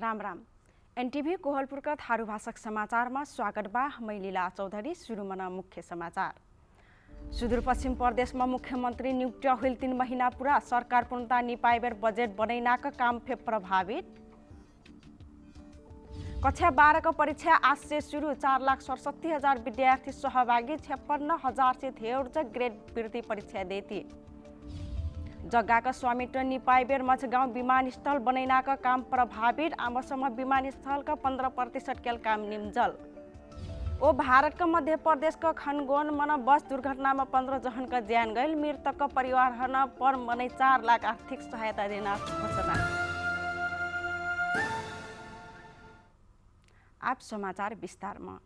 राम राम। एनटीभी कोहलपुरका थारू भाषक समाचारमा स्वागत बा। मैं लीला चौधरी। सुरुमा मुख्य समाचार। सुदूरपश्चिम प्रदेशमा मुख्यमन्त्री नियुक्त हुइल 3 महीना पूरा। सरकार पूर्णता निपाइबेर बजेट बनैनाका काम फे प्रभावित। कक्षा 12 का परीक्षा आज से शुरू। 4,67,000 विद्यार्थी सहभागी। 56,000 से धेर ग्रेड वृद्धि परीक्षा देती। जग्गा का स्वामित्व निपाइबेर मझगाउँ विमानस्थल बनैनाका काम प्रभावित। आमसम्म विमानस्थल का 15% केल काम निम्जल। ओ भारत का मध्य प्रदेश का खनगोन मन बस दुर्घटना में 15 जन का ज्यान गए। मृतक का परिवार पर मनै 4 लाख आर्थिक सहायता देना घोषणा। आप समाचार विस्तार में।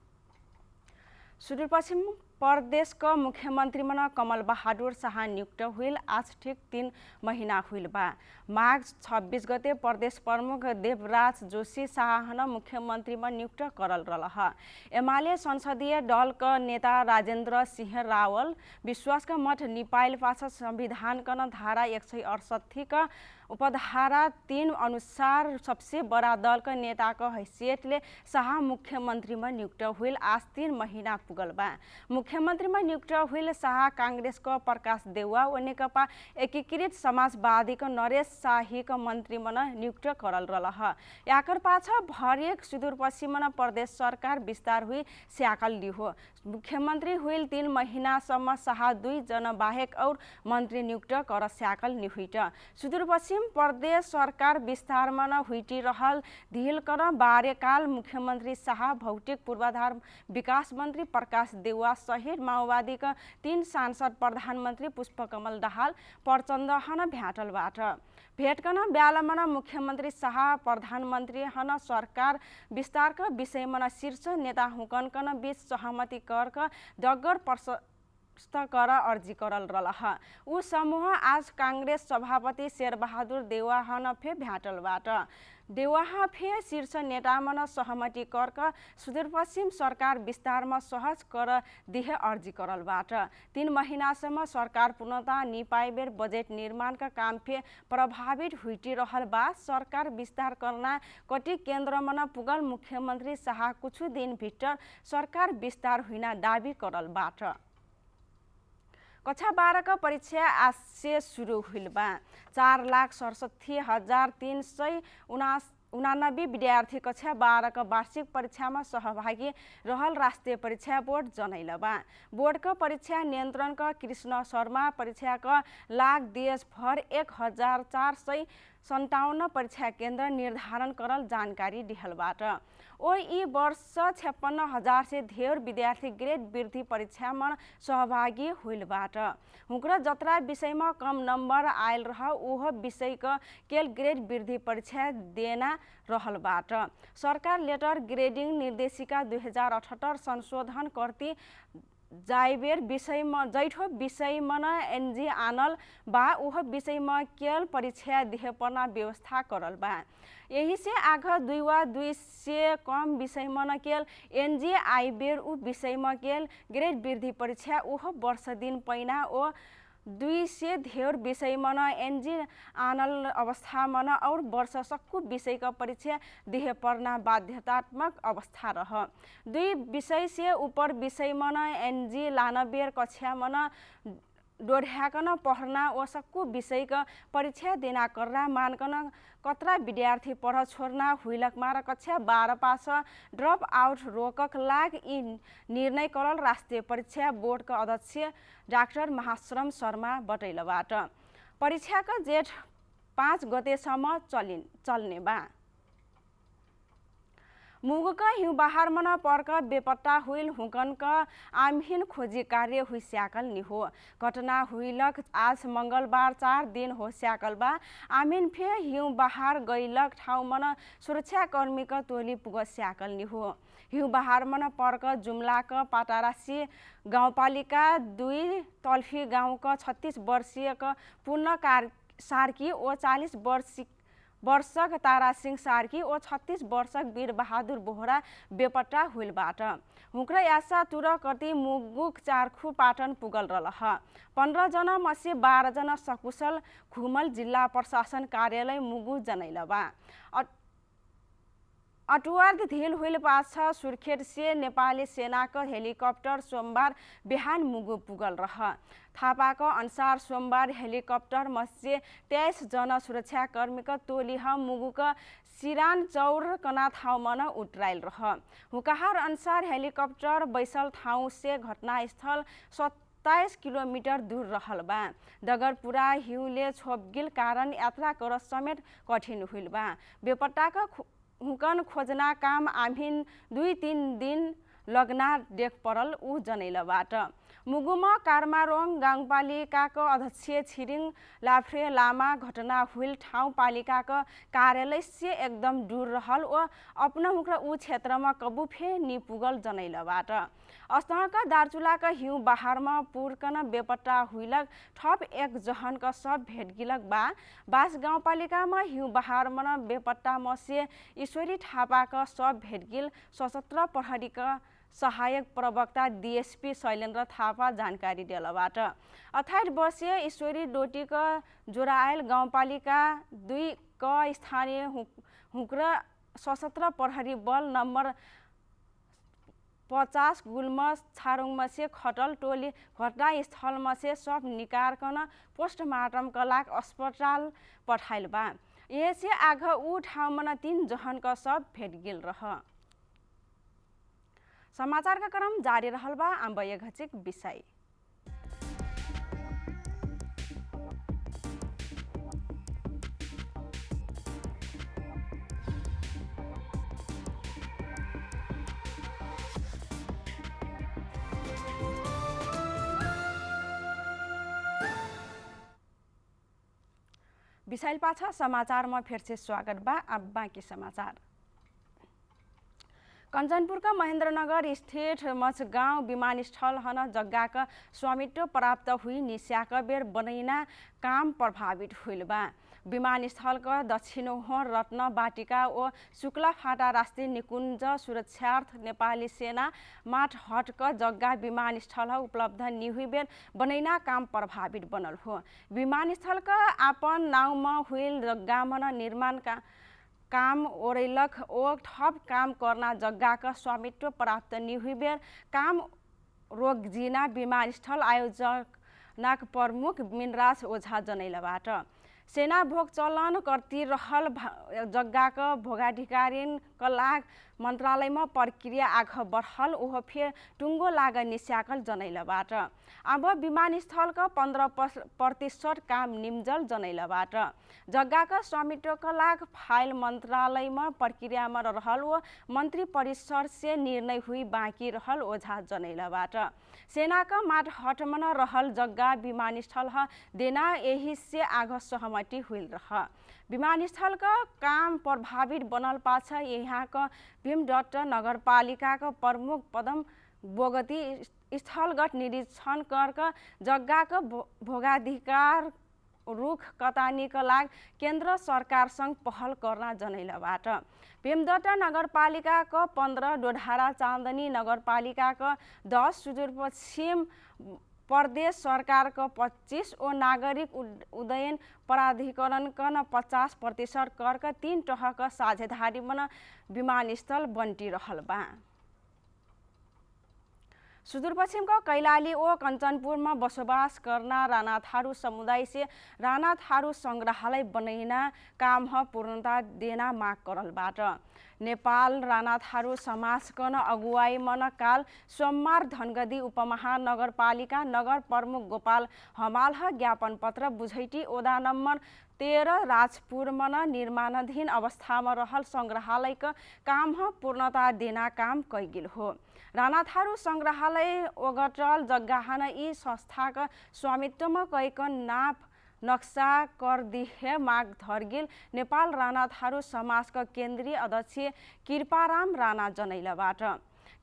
सुदूरपश्चिम प्रदेश का मुख्यमंत्री मन कमल बहादुर शाह नियुक्त हुइल आज ठीक 3 महीना हुइल बा। माघ 26 गते प्रदेश प्रमुख देवराज जोशी शाह मुख्यमंत्री में नियुक्त करल रहा। एमाले संसदीय दल का नेता राजेंद्र सिंह रावल विश्वास का मठ निपाइल पास संविधान का धारा 168 का उपधारा 3 अनुसार सबसे बड़ा दल का नेता का हैसियत ले शाह मुख्यमंत्री में नियुक्त हुइल आज 3 महीना पुगल बा। मुख्यमंत्री में नियुक्त हुइल शाह कांग्रेस का प्रकाश देउवा व नेकपा एकीकृत समाजवादी का नरेश शाही का मंत्री मन नियुक्त करल रहा। याकर पाछा भरिक सुदूरपश्चिम प्रदेश सरकार विस्तार हुई स्याकल लिहो। मुख्यमंत्री हुइल 3 महीनासम्म शाह 2 जना बाहेक और मंत्री नियुक्त कर स्याकल निहुइट। सुदूरपश्चिम प्रदेश सरकार विस्तार में हुइटी रहल ढिल कर बार्यकाल मुख्यमंत्री शाह भौतिक पूर्वाधार विकास मंत्री प्रकाश देउवा सहित माओवादी का 3 सांसद प्रधानमंत्री पुष्पकमल दाहाल प्रचण्ड हन भ्याटलबाट भेटकन ब्यालमन मुख्यमंत्री शाह प्रधानमंत्री हन सरकार विस्तार का विषय में शीर्ष नेता हुकन बीच सहमति कर डगर कर अर्जी करल रहा। उ समूह आज कांग्रेस सभापति शेरबहादुर देउवा हन फे भ्याटलबाट देउवा फे शीर्ष नेता मन सहमति कर सुदूरपश्चिम सरकार विस्तार में सहज कर दिहे अर्जी करलबाट 3 महीनासम्म सरकार पूर्णता निपाइबेर बजेट निर्माण का काम फे प्रभावित हुइटी रहल बा। सरकार विस्तार करना कति केंद्र मन पुगल मुख्यमंत्री शाह कुछ दिन भीतर सरकार विस्तार हुइना दावी करलबाट। कक्षा 12 का परीक्षा आज से शुरू हुइल बा। 4,67,389 विद्यार्थी कक्षा 12 का वार्षिक परीक्षा में सहभागी रहल राष्ट्रीय परीक्षा बोर्ड जनैल बा। बोर्ड का परीक्षा नियंत्रण का कृष्ण शर्मा परीक्षा का लाग देश भर 1,457 परीक्षा केंद्र निर्धारण करल जानकारी दिहलबाट। ओ ई वर्ष 56,000 से धेर विद्यार्थी ग्रेड वृद्धि परीक्षा में सहभागी हुइलबाट। हुकरा जतरा विषय में कम नंबर आयल रहा ओह विषय का केल ग्रेड वृद्धि परीक्षा देना रहलबाट। सरकार लेटर ग्रेडिंग निर्देशिका 2078 संशोधन करती जाइबेर विषय में जैठो विषय मन एनजी आनल बा ओह विषय में केल परीक्षा दिहे पर्ना व्यवस्था करल बा। यही से आग 2 वा 2 से कम विषय मन केल एनजी आइबेर उ विषय में केल ग्रेड वृद्धि परीक्षा ओह वर्ष दिन पैना ओ 2 से धेर विषय मन एनजी आनल अवस्था मन और वर्ष सक्कु विषय का परीक्षा दिहे पर्ना बाध्यतात्मक अवस्था रह। 2 विषय से ऊपर विषय मन एनजी लानबेर कक्षा मन डोढ़्याकन पढ़ना ओ सक्कु विषय का परीक्षा देना करना मानकन कतरा विद्यार्थी पढ़ छोड़ना हुइलक मार कक्षा 12 पास ड्रप आउट रोकक लाग ई निर्णय करल राष्ट्रीय परीक्षा बोर्ड का अध्यक्ष डाक्टर महाश्रम शर्मा बतैलबाट। परीक्षा का जेठ 5 गतेसम्म चल्ने बा। मुगुका हिउँबहार मन पर्क बेपत्ता हुइल हुकन का आमहीन खोजी कार्य हुई स्याकल निहो। घटना हुइलक आज मंगलबार 4 दिन हो स्याकल बा। आमीन फे हिउँबहार गइलक ठाउँ मन सुरक्षाकर्मी का टोली पुग स्याकल निहो। हिउँबहार मन पर्क जुम्ला का पाटारासी गाउँपालिका 2 तल्फी गाउँ का 36 वर्षीय का पूर्ण सार्की ओ 40 वर्षक तारासिंह सार्की ओ 36 वर्षक वीर बहादुर बोहरा बेपट्टा हुइलबाट। हुक्रा यासा तुर कति मुगुक चारखु पाटन पुगल रह। 15 जना मध्ये 12 जना सकुशल खुमल जिल्ला प्रशासन कार्यालय मुगु जनैलबा। अटुवार्द ढिल हुइल पाछ सुर्खेत से नेपाली सेनाको हेलिकप्टर सोमबार बिहान मुगु पुगल रह। थापाको अनुसार सोमबार हेलिकप्टर मध्ये 23 जना सुरक्षाकर्मीको टोली मुगुको सिरान चौर कना ठाउँमा उतराइल रह। हुकाहार अनुसार हेलिकप्टर बैसल ठाउँ से घटनास्थल 27 किलोमिटर दूर रहल बा। डगरपुरा हिउँले छोपगिल कारण यात्रा कर समेत कठिन हुइल बा। बेपट्टाका हुकन खोजना काम आमिन 2-3 दिन लग्ना देख परल ऊ जनैलबाट। मुगुमा कार्मारोङ गाउँपालिकाको अध्यक्ष छिरिङ लाफ्रे लामा घटना हुइल ठाउँ पालिकाको कार्यालय से एकदम दूर रहल ओ अपना हुक्र ऊ क्षेत्रमा कबु फे नि पुगल जनैलबाट। अस्तहका दार्चुलाका हिउँ बहारमा पुरकन बेपट्टा हुइलक थप एक जहनका सब भेटगिलक बा। बास गाउँपालिकामा हिउँ बहारमा बेपट्टा मसे ईश्वरी थापाका सब भेटगिल सशस्त्र प्रहरीका सहायक प्रवक्ता डीएसपी शैलेन्द्र थापा जानकारी दिलबाट। 28 वर्षीय ईश्वरी डोटीको जोरायल गाउँपालिका 2 क स्थानीय हुक्र सशस्त्र प्रहरी बल नम्बर 50 गुल्म छारुङमा से खटल टोली घटनास्थलमा से सब निकारकन पोस्टमार्टमका लागि अस्पताल पठाइल बा। यसे आग ऊ ठाउँमा 3 जहनका सब भेटगिल रह। समाचार का क्रम जारी रहल बा। आम्बय घचिक विषय विषय पाछा समाचार में फिर से स्वागत बा। अब बाँकी समाचार। कञ्चनपुरका महेन्द्रनगर स्थित मचगाउँ विमानस्थल हन जग्गाका स्वामित्व प्राप्त हुई निस्याक बेर बनैना काम प्रभावित हुइल बा। विमानस्थलका दक्षिणोहर रत्न बाटिका ओ शुक्ला फाटा राष्ट्रिय निकुञ्ज सुरक्षार्थ नेपाली सेना माठ हटक जग्गा विमानस्थल उपलब्ध निहुई बेर बनैना काम प्रभावित बनल हो। विमानस्थलका आपन नाउँमा हुइल जग्गामा निर्माण का काम ओरैलख ओ ठप काम करना जग्गाका स्वामित्व प्राप्त निहुई बेर काम रोगजिना विमानस्थल आयोजक प्रमुख मिनराज ओझा जनैलबाट। सेना भोग चलन करती रहल जग्गाका भोगाधिकारीका लाग मन्त्रालयमा प्रक्रिया आग बढल ओहो फेर टुङ्गो लाग निस्याकल जनैलबाट। अब विमानस्थलका 15% काम निम्जल जनैलबाट। जग्गाका स्वामित्वका लाग फाइल मन्त्रालयमा प्रक्रियामा रहल ओ मन्त्री परिषद से निर्णय हुई बाँकी रहल ओझा जनैलबाट। सेनाका माठ हटमा रहल जग्गा विमानस्थल देना यही से आग सहमति हुइल रह। विमानस्थलका काम प्रभावित बनल पाछ यहाँका भीमडट्ट नगरपालिकाका प्रमुख पदम बोगती स्थलगत निरीक्षण कर जग्गाका भोगाधिकार रुख कटानीका लागि केन्द्र सरकारसँग पहल गर्न जनैलबाट। भीमडट्ट नगरपालिकाको 15 डोढारा चाँदनी नगरपालिकाको 10 सुदूरपश्चिम प्रदेश सरकारको 25 ओ नागरिक उड्डयन प्राधिकरणका 50% करका 3 टहका साझेदारी बन विमानस्थल बन्टी रहल बा। सुदूरपश्चिमको कैलाली ओ कञ्चनपुरमा बसोबास करना राणा थारू समुदाय से राणा थारू संग्रहालय बनैना काम पूर्णता देना माग करलबाट। नेपाल राणा थारू समाजकन अगुवाई मन काल सोमबार धनगढी उपमहानगरपालिका नगर प्रमुख गोपाल हमाल ज्ञापन पत्र बुझैटी ओदा नम्बर 13 राजपुर मन निर्माणाधीन अवस्थामा रहल संग्रहालयका काम पूर्णता देना काम कैगिल हो। राणा थारू संग्रहालय ओगटल जग्गाहन यी संस्थाका स्वामित्वमा कैकन नाप नक्सा कर दिहे माग धर्गिल नेपाल राणा थारू समाजका केन्द्रीय अध्यक्ष कृपाराम राणा जनैलबाट।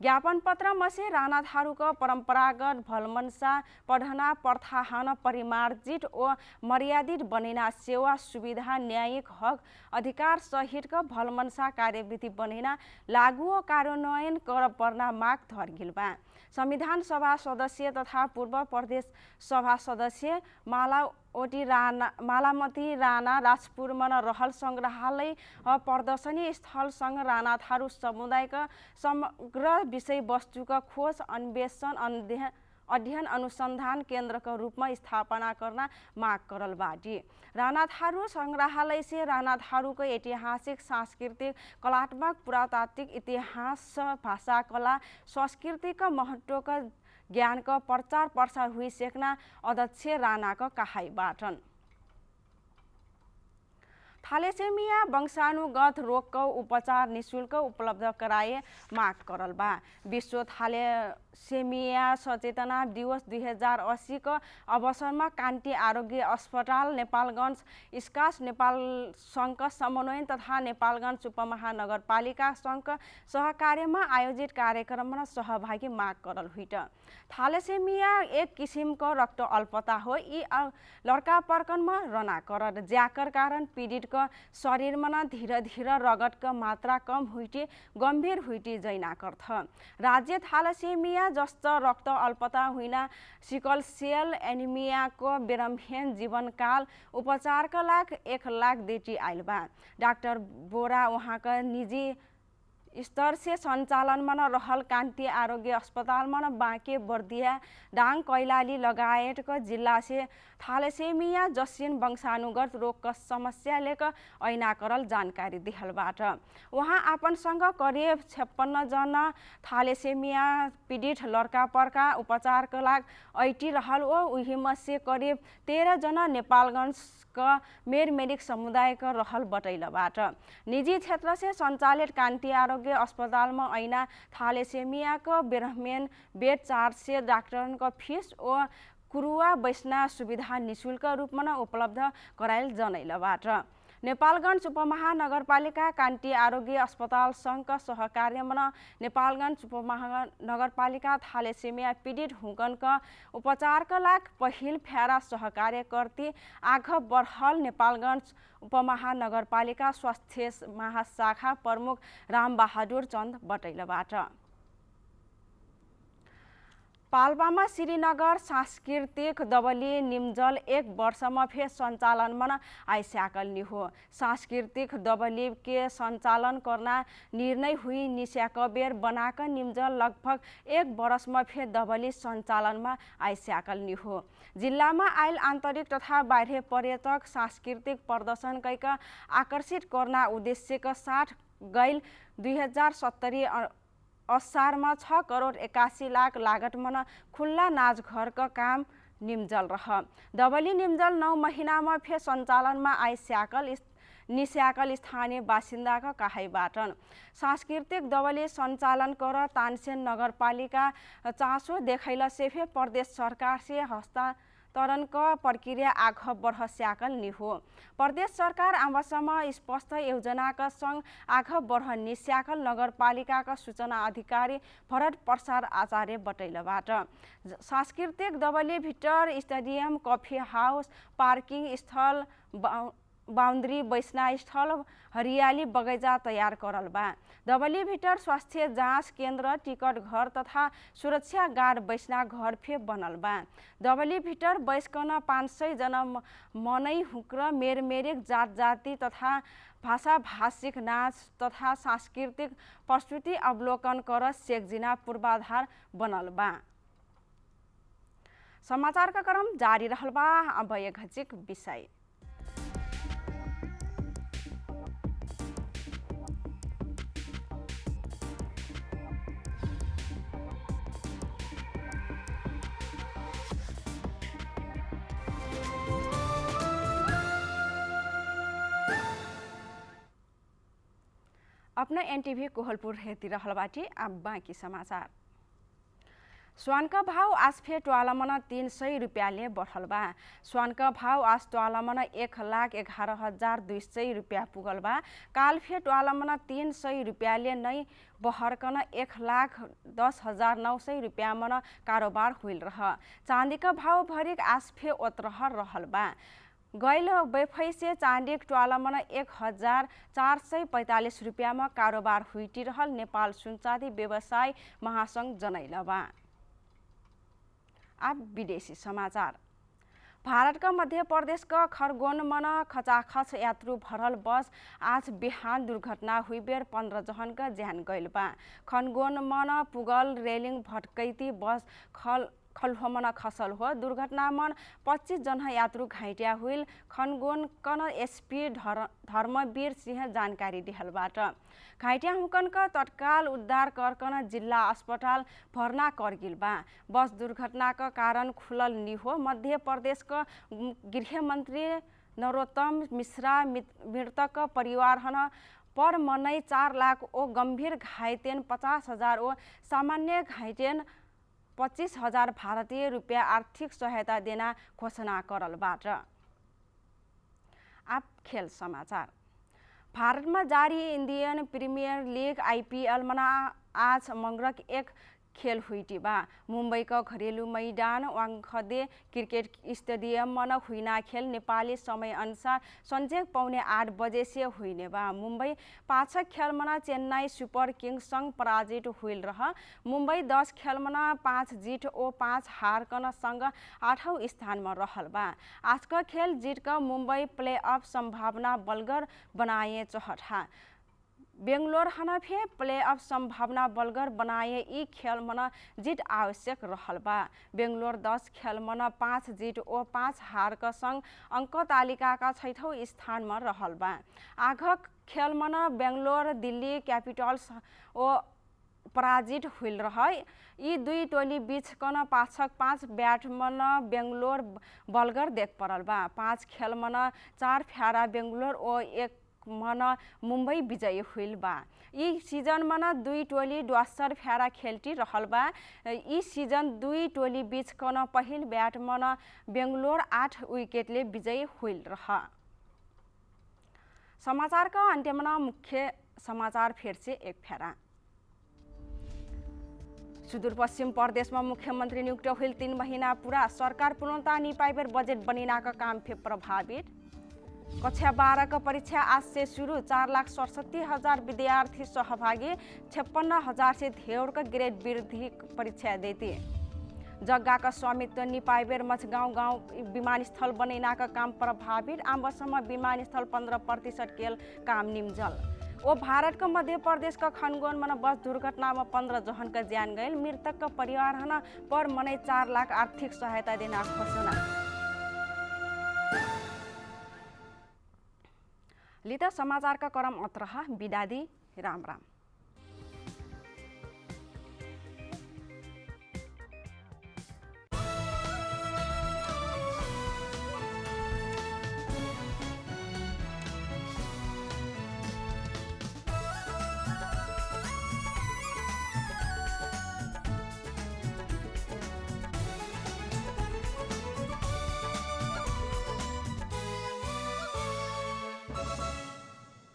ज्ञापन पत्र मसे राणा थारूको परम्परागत भलमनसा पढना प्रथाहन परिमार्जित ओ मर्यादित बनेना सेवा सुविधा न्यायिक हक अधिकार सहितका भलमनसा कार्यविधि बनेना लागू ओ कार्यान्वयन कर पर्ना माग धर्गिल बा। संविधान सभा सदस्य तथा पूर्व प्रदेश सभा सदस्य मालामती राणा राजपुरमा रहल संग्रहालय प्रदर्शनी स्थलसँग राणा थारू समुदायका समग्र विषयवस्तुका खोज अन्वेषण अध्ययन अनुसंधान केंद्र के रूप में स्थापना करना माग करल बाटी। राणा थारू संग्रहालय से राणा थारू के ऐतिहासिक सांस्कृतिक कलात्मक पुरातात्विक इतिहास भाषा कला संस्कृति का महत्व का ज्ञान का प्रचार प्रसार हुई सेकना अध्यक्ष राणा का कहाई बाटन। थैलेसेमिया वंशानुगत रोग का उपचार निःशुल्क उपलब्ध कराए माग करल बा। विश्व थैलेसेमिया सचेतना दिवस 2080 को अवसर में कान्ति आरोग्य अस्पताल नेपालगंज स्कास नेपाल संघ समन्वय तथा नेपालगंज उपमहानगरपालिका संघ सहकार्य में आयोजित कार्यक्रम में सहभागी माग करल हुई। थैलेसेमिया एक किसिम का रक्त अल्पता हो। यी लड़का पर्कन में रना कर ज्याकर कारण पीड़ित का शरीर में धीरे धीरे रगत का मात्रा कम हुई गंभीर हुई जैना करथ। राज्य थैलेसेमिया जस्तो रक्त अल्पता हुइना सिकल सेल एनीमिया को बेरमहीन जीवन काल उपचार का लाख 1 लाख देटी आइल बा। डॉक्टर बोरा वहाँ का निजी स्तर से संचालन में रहल कान्ति आरोग्य अस्पताल में बाँके बर्दिया डांग कैलाली लगायत का जिला से थैलेसेमिया जसिन वंशानुगत रोग का समस्या लेकर ऐना करल जानकारी दिहलबाट। वहाँ आपन संग करीब 56 जना थैलेसेमिया पीड़ित लड़का पर्का उपचार का लाग ऐटी रहल ओ उही में से करीब 13 जना नेपालगंज का मेरमेरिक समुदाय का रहल बतैलबाट। निजी क्षेत्र से संचालित कान्ति आरोग्य अस्पताल में ऐना थैलेसेमिया को बेरहमेन बेड चार्ज से डॉक्टर का फीस और कुरुआ बैसना सुविधा निःशुल्क रूप में उपलब्ध कराइल जनैलबाट। नेपालगंज उपमहानगरपालिका कान्ति आरोग्य अस्पताल संघ का सहकार्य में नेपालगंज उपमहानगरपालिका थैलेसेमिया पीड़ित हुकन का उपचार का लाग पहिल फेरा सहकार्य करती आग बढ़ल नेपालगंज उपमहानगरपालिका स्वास्थ्य महाशाखा प्रमुख राम बहादुर चंद बतैलबाट। पाल्पामा श्रीनगर सांस्कृतिक दबली निम्जल 1 वर्ष में फिर संचालन में आइस्याकल नि हो। सांस्कृतिक दबली के संचालन करना निर्णय हुई निश्याकबेर बनाकर निम्जल लगभग 1 वर्ष में फिर दबली संचालन में आइस्याकल नि हो। जिला में आयल आंतरिक तथा बाह्य पर्यटक सांस्कृतिक प्रदर्शन कैका आकर्षित करना उद्देश्य का साथ गैल 2070 असार में 6 करोड़ 81 लाख लागत में खुला नाच घर का काम निम्जल रह। दबली निम्जल 9 महीना में फिर संचालन में आइस्याकल निस्याकल स्थानीय बासिंदा का कहाई बाटन। सांस्कृतिक दबली संचालन कर तानसेन नगरपालिका चासो देखैला से फिर प्रदेश सरकार से हस्तांतरण का प्रक्रिया आग बढ़ स्याकल नि हो। प्रदेश सरकार आवासम स्पष्ट योजना का संग आग बढ़ निस्याकल नगरपालिका का सूचना अधिकारी भरत प्रसाद आचार्य बतैलबाट। सांस्कृतिक दबली भितर स्टेडियम कॉफी हाउस पार्किंग स्थल बाउंड्री बैसना स्थल हरियाली बगैचा तैयार करल बा। दबली भितर स्वास्थ्य जांच केंद्र टिकट घर तथा सुरक्षा गार्ड बैसना घर फे बनल बा। दबली भितर बैसकन 500 जना मनै हुक्र मेरमेरिक जात जाति तथा भाषा भाषिक नाच तथा सांस्कृतिक प्रस्तुति अवलोकन कर सेकजिना पूर्वाधार बनल बा। समाचार का क्रम जारी रहल बा। अब एक घचिक विषय अपना एनटीवी कोहलपुर हेती रहलबाटी। अब बाँकी समाचार। स्वान का भाव आज फे टोलामन 300 रुपया ले बढ़ल बा। स्वान का भाव आज टोलामन 1,11,200 रुपया पुगल बा। काल फे टोलामन 300 रुपया ले नई बहरकन 1,10,900 रुपया मन कारोबार हुई रह। चांदी का भाव भरिक आज फे ओतरह रहल बा। गैल बैफै से चांदी टोलामन 1,445 रुपया में कारोबार हुई रहल नेपाल सुनचाँदी व्यवसाय महासंघ जनैल बा। अब विदेशी समाचार। भारत का मध्य प्रदेश का खरगोन मन खचाखच यात्रु भरल बस आज बिहान दुर्घटना हुई बेर 15 जन का जान गइल बा। खरगोन मन पुगल रेलिंग भटकैती बस खल्हो मन खसल हो। दुर्घटना मन 25 जना यात्रु घाइटिया हुइल खनगोन कन एसपी धर्मवीर सिंह जानकारी दिहलबाट। घाइटिया हुकन का तत्काल उद्धार करकन जिल्ला अस्पताल भर्ना करगिल बा। बस दुर्घटना का कारण खुलल नि हो। मध्य प्रदेश का गृह मंत्री नरोत्तम मिश्रा मृतक परिवार हन पर मनै 4 लाख ओ गंभीर घाइतेन 50,000 ओ सामान्य घाइतेन 25,000 भारतीय रुपया आर्थिक सहायता देना घोषणा करलबाट। अब खेल समाचार। भारत में जारी इंडियन प्रीमियर लीग IPL मना आज मंगरक एक खेल हुई बा। मुंबई का घरेलू मैदान वांगखदे क्रिकेट स्टेडियम मन हुईना खेल नेपाली समय अनुसार संजे 7:45 बजे से हुईने बा। मुंबई पाछक खेल मना चेन्नई सुपर किंग्स संग पराजित हुई रह। मुंबई 10 खेल मना 5 जीत ओ 5 हार कन संग 8औं स्थान में रहल बा। आज का खेल जीत का मुंबई प्ले ऑफ संभावना बलगर बनाए चहठा। बेंगलोर हनफे प्ले ऑफ संभावना बलगर बनाए ई खेल मन जीत आवश्यक रहल बा। बेंगलोर 10 खेल मन 5 जीत ओ 5 हार का संग अंक तालिका का 6ठौं स्थान में रहल बा। आगक खेल मन बेंगलोर दिल्ली कैपिटल्स ओ पराजित हुई रह। यी दुई टोली बीच कन पाछक 5 बैटमन बेंगलोर बलगर देख पड़ल बा। 5 खेल मन 4 फ्यारा बेंगलोर ओ 1 मन मुंबई विजयी हुई बा। ई सीजन मन 2 टोली 72 फ्यारा खेलती रहल बा। ई सीजन 2 टोली बीच कन पहिल बैटमन बेंगलोर 8 विकेटले विजयी हुई रह। समाचार का अंत्य में मुख्य समाचार फिर से एक फेरा। सुदूरपश्चिम प्रदेश में मुख्यमंत्री नियुक्त हुई 3 महीना पूरा। सरकार पूर्णता नहीं पाए बजट बनिना का काम फिर प्रभावित। कक्षा 12 का परीक्षा आज से शुरू। 4,67,000 विद्यार्थी सहभागी। 56,000 से धेर का ग्रेड वृद्धि परीक्षा देती। जग्गा का स्वामित्व निपाइबेर मझगांव गांव विमानस्थल बनेना का काम प्रभावित। आम वर्ष में विमानस्थल 15% केल काम निमजल। वो भारत का मध्य प्रदेश का खनगोन मन बस दुर्घटना में 15 जन का जान गए। मृतक का परिवार हना पर मनै 4 लाख आर्थिक सहायता देना घोषणा। लिता समाचार का क्रम अत्रह विदा दी। राम राम।